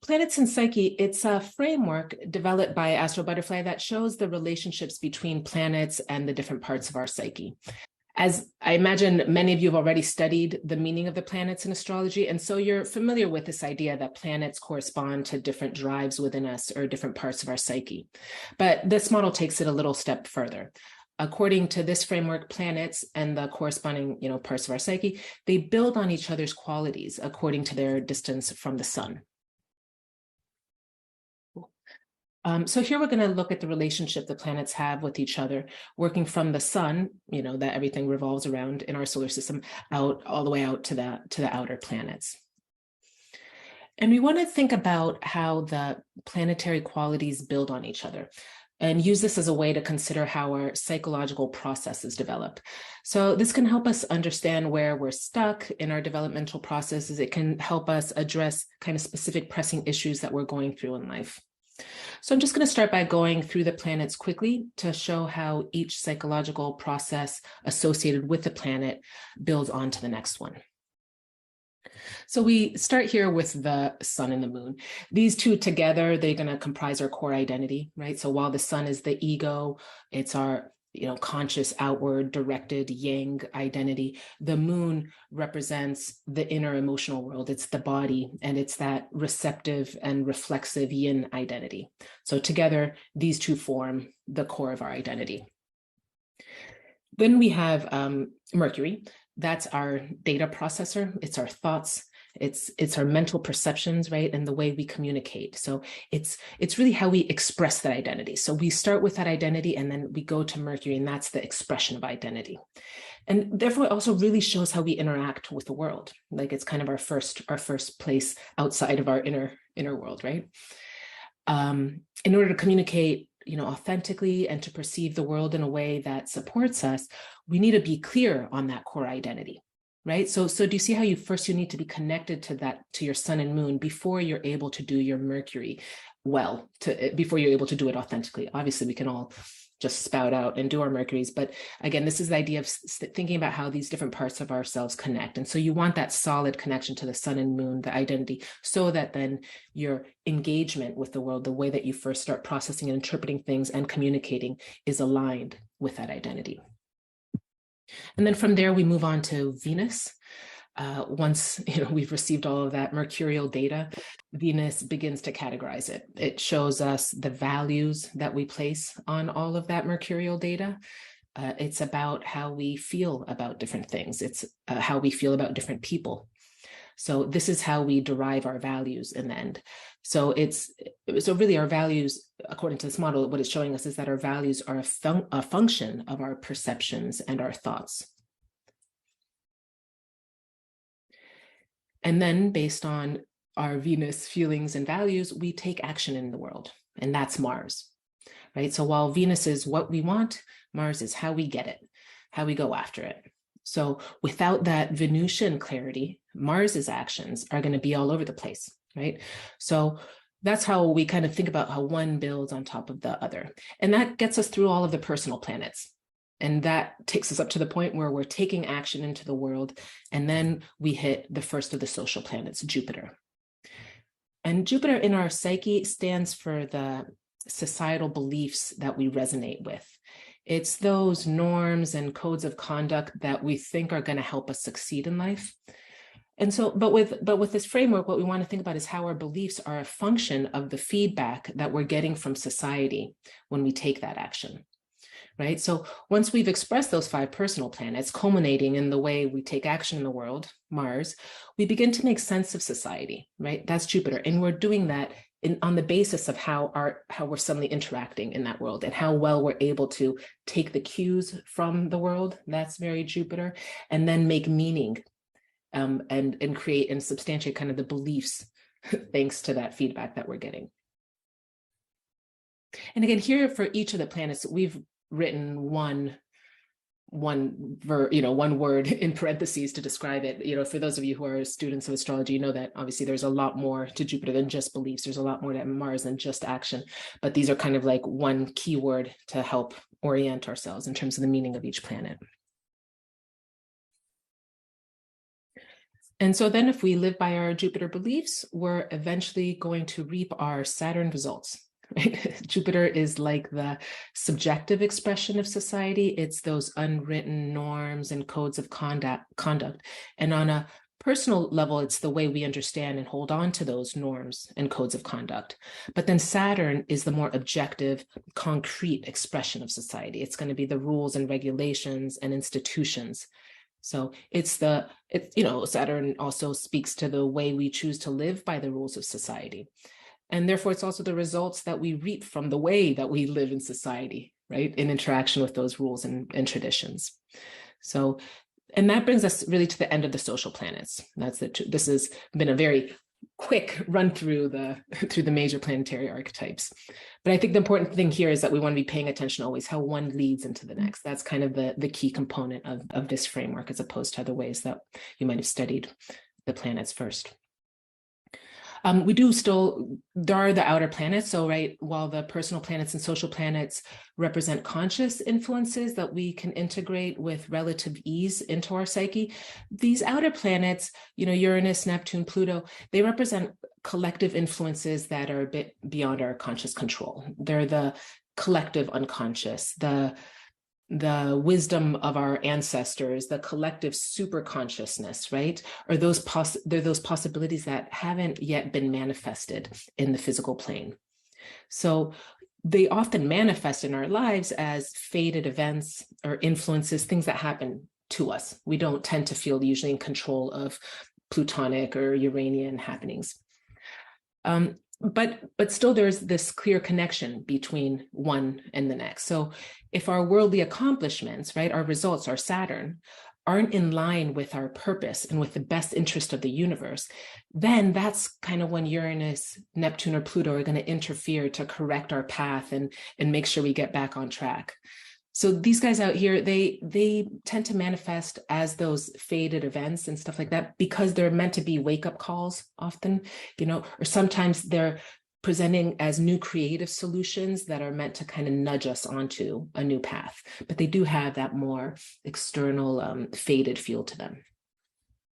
Planets in Psyche, it's a framework developed by Astro Butterfly that shows the relationships between planets and the different parts of our psyche. As I imagine many of you have already studied the meaning of the planets in astrology, and so you're familiar with this idea that planets correspond to different drives within us or different parts of our psyche. But this model takes it a little step further. According to this framework, planets and the corresponding parts of our psyche, they build on each other's qualities according to their distance from the sun. So here we're going to look at the relationship the planets have with each other, working from the sun, that everything revolves around in our solar system, out all the way out to the outer planets. And we want to think about how the planetary qualities build on each other and use this as a way to consider how our psychological processes develop. So this can help us understand where we're stuck in our developmental processes. It can help us address kind of specific pressing issues that we're going through in life. So I'm just going to start by going through the planets quickly to show how each psychological process associated with the planet builds on to the next one. So we start here with the sun and the moon. These two together, they're going to comprise our core identity, right? So while the sun is the ego, it's our conscious, outward, directed yang identity. The moon represents the inner emotional world. It's the body, and it's that receptive and reflexive yin identity. So together, these two form the core of our identity. Then we have Mercury. That's our data processor. It's our thoughts. It's our mental perceptions, right? And the way we communicate. So it's really how we express that identity. So we start with that identity and then we go to Mercury, and that's the expression of identity. And therefore it also really shows how we interact with the world. Like it's kind of our first place outside of our inner world, right? In order to communicate authentically and to perceive the world in a way that supports us, we need to be clear on that core identity, right? So do you see how you need to be connected to your sun and moon before you're able to do your Mercury before you're able to do it authentically? Obviously, we can all just spout out and do our Mercuries. But again, this is the idea of thinking about how these different parts of ourselves connect. And so you want that solid connection to the sun and moon, the identity, so that then your engagement with the world, the way that you first start processing and interpreting things and communicating, is aligned with that identity. And then from there, we move on to Venus. Once we've received all of that mercurial data, Venus begins to categorize it. It shows us the values that we place on all of that mercurial data. It's about how we feel about different things. It's how we feel about different people. So this is how we derive our values in the end. So really our values, according to this model, what it's showing us is that our values are a function of our perceptions and our thoughts. And then based on our Venus feelings and values, we take action in the world, and that's Mars, right? So while Venus is what we want, Mars is how we get it, how we go after it. So without that Venusian clarity, Mars's actions are going to be all over the place, right? So that's how we kind of think about how one builds on top of the other. And that gets us through all of the personal planets. And that takes us up to the point where we're taking action into the world. And then we hit the first of the social planets, Jupiter. And Jupiter in our psyche stands for the societal beliefs that we resonate with. It's those norms and codes of conduct that we think are going to help us succeed in life. And so, but with this framework, what we want to think about is how our beliefs are a function of the feedback that we're getting from society when we take that action. Right. So once we've expressed those 5 personal planets, culminating in the way we take action in the world, Mars, we begin to make sense of society, right? That's Jupiter. And we're doing that on the basis of how we're suddenly interacting in that world and how well we're able to take the cues from the world. That's very Jupiter. And then make meaning and create and substantiate kind of the beliefs thanks to that feedback that we're getting. And again, here for each of the planets, we've written one word in parentheses to describe it. For those of you who are students of astrology, you know that obviously there's a lot more to Jupiter than just beliefs. There's a lot more to Mars than just action, but these are kind of like one keyword to help orient ourselves in terms of the meaning of each planet. And so then if we live by our Jupiter beliefs, we're eventually going to reap our Saturn results. Right? Jupiter is like the subjective expression of society. It's those unwritten norms and codes of conduct. And on a personal level, it's the way we understand and hold on to those norms and codes of conduct. But then Saturn is the more objective, concrete expression of society. It's going to be the rules and regulations and institutions. So Saturn also speaks to the way we choose to live by the rules of society. And therefore, it's also the results that we reap from the way that we live in society, right? In interaction with those rules and traditions. So, and that brings us really to the end of the social planets. This has been a very quick run through the major planetary archetypes. But I think the important thing here is that we want to be paying attention always how one leads into the next. That's kind of the key component of this framework, as opposed to other ways that you might have studied the planets first. There are the outer planets. So, right, while the personal planets and social planets represent conscious influences that we can integrate with relative ease into our psyche, these outer planets, Uranus, Neptune, Pluto, they represent collective influences that are a bit beyond our conscious control. They're the collective unconscious, the wisdom of our ancestors, the collective super consciousness, right? Or they're those possibilities that haven't yet been manifested in the physical plane. So they often manifest in our lives as fated events or influences, things that happen to us. We don't tend to feel usually in control of Plutonic or Uranian happenings. But still there's this clear connection between one and the next. So if our worldly accomplishments, right, our results, our Saturn, aren't in line with our purpose and with the best interest of the universe, then that's kind of when Uranus, Neptune, or Pluto are going to interfere to correct our path and make sure we get back on track. So these guys out here, they tend to manifest as those fated events and stuff like that because they're meant to be wake-up calls often, or sometimes they're presenting as new creative solutions that are meant to kind of nudge us onto a new path. But they do have that more external, fated feel to them.